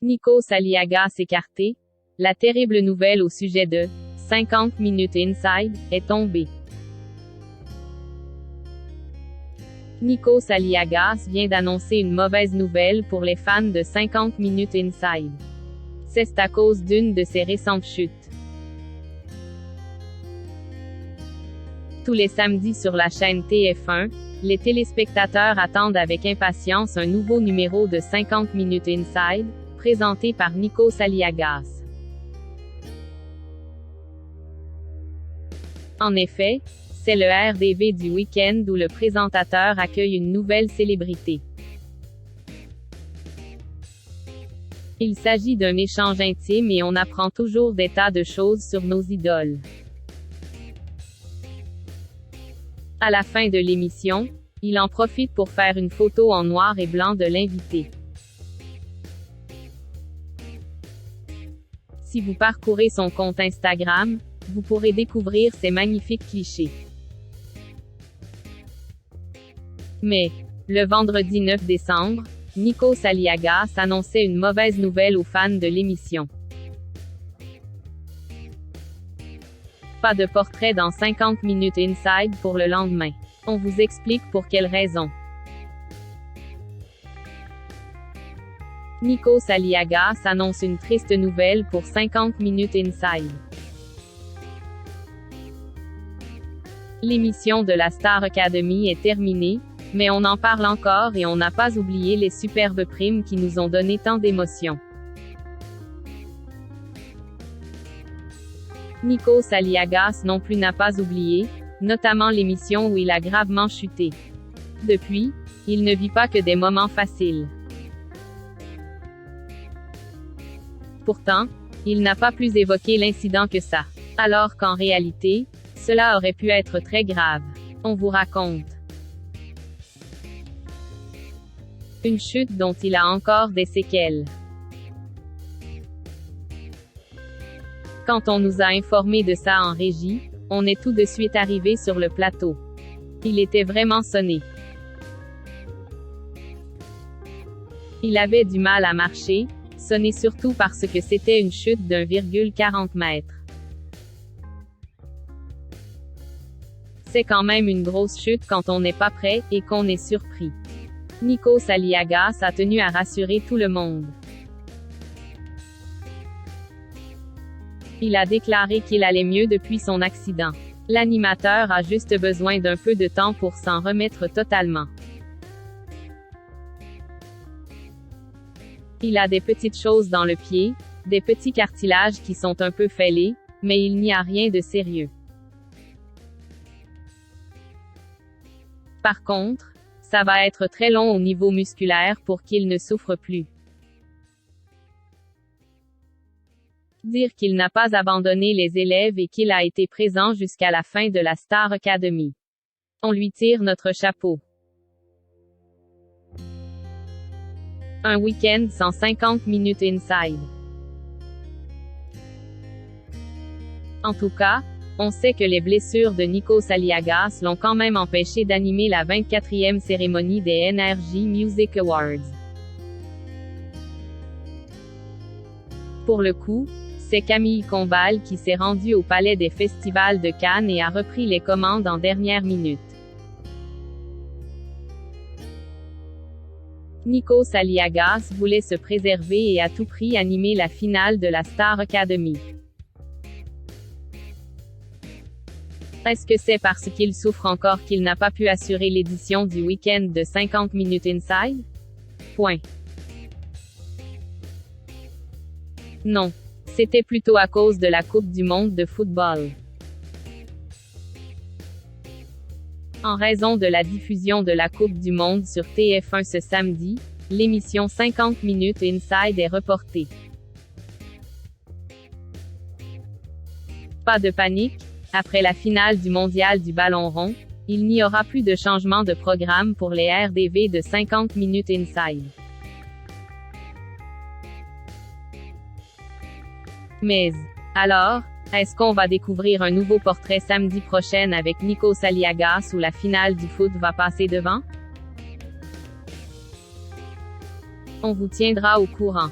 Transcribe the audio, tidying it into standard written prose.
Nikos Aliagas écarté. La terrible nouvelle au sujet de 50 minutes inside est tombée. Nikos Aliagas vient d'annoncer une mauvaise nouvelle pour les fans de 50 minutes inside. C'est à cause d'une de ses récentes chutes. Tous les samedis sur la chaîne TF1, les téléspectateurs attendent avec impatience un nouveau numéro de 50 minutes inside, présenté par Nikos Aliagas. En effet, c'est le RDV du week-end où le présentateur accueille une nouvelle célébrité. Il s'agit d'un échange intime et on apprend toujours des tas de choses sur nos idoles. À la fin de l'émission, il en profite pour faire une photo en noir et blanc de l'invité. Si vous parcourez son compte Instagram, vous pourrez découvrir ces magnifiques clichés. Mais, le vendredi 9 décembre, Nikos Aliagas annonçait une mauvaise nouvelle aux fans de l'émission. Pas de portrait dans 50 minutes inside pour le lendemain. On vous explique pour quelle raison. Nikos Aliagas annonce une triste nouvelle pour 50 minutes inside. L'émission de la Star Academy est terminée, mais on en parle encore et on n'a pas oublié les superbes primes qui nous ont donné tant d'émotions. Nikos Aliagas non plus n'a pas oublié, notamment l'émission où il a gravement chuté. Depuis, il ne vit pas que des moments faciles. Pourtant, il n'a pas plus évoqué l'incident que ça. Alors qu'en réalité, cela aurait pu être très grave. On vous raconte une chute dont il a encore des séquelles. Quand on nous a informé de ça en régie, on est tout de suite arrivé sur le plateau. Il était vraiment sonné. Il avait du mal à marcher, sonné surtout parce que c'était une chute d'1,40 m. C'est quand même une grosse chute quand on n'est pas prêt, et qu'on est surpris. Nikos Aliagas a tenu à rassurer tout le monde. Il a déclaré qu'il allait mieux depuis son accident. L'animateur a juste besoin d'un peu de temps pour s'en remettre totalement. Il a des petites choses dans le pied, des petits cartilages qui sont un peu fêlés, mais il n'y a rien de sérieux. Par contre, ça va être très long au niveau musculaire pour qu'il ne souffre plus. Dire qu'il n'a pas abandonné les élèves et qu'il a été présent jusqu'à la fin de la Star Academy. On lui tire notre chapeau. Un week-end sans 50 minutes inside. En tout cas, on sait que les blessures de Nikos Aliagas l'ont quand même empêché d'animer la 24e cérémonie des NRJ Music Awards. Pour le coup, c'est Camille Combal qui s'est rendue au Palais des Festivals de Cannes et a repris les commandes en dernière minute. Nikos Aliagas voulait se préserver et à tout prix animer la finale de la Star Academy. Est-ce que c'est parce qu'il souffre encore qu'il n'a pas pu assurer l'édition du week-end de 50 minutes inside? Point. Non. C'était plutôt à cause de la Coupe du monde de football. En raison de la diffusion de la Coupe du monde sur TF1 ce samedi, l'émission 50 minutes inside est reportée. Pas de panique, après la finale du mondial du ballon rond, il n'y aura plus de changement de programme pour les RDV de 50 minutes inside. Mais, alors, est-ce qu'on va découvrir un nouveau portrait samedi prochain avec Nikos Aliagas où la finale du foot va passer devant? On vous tiendra au courant.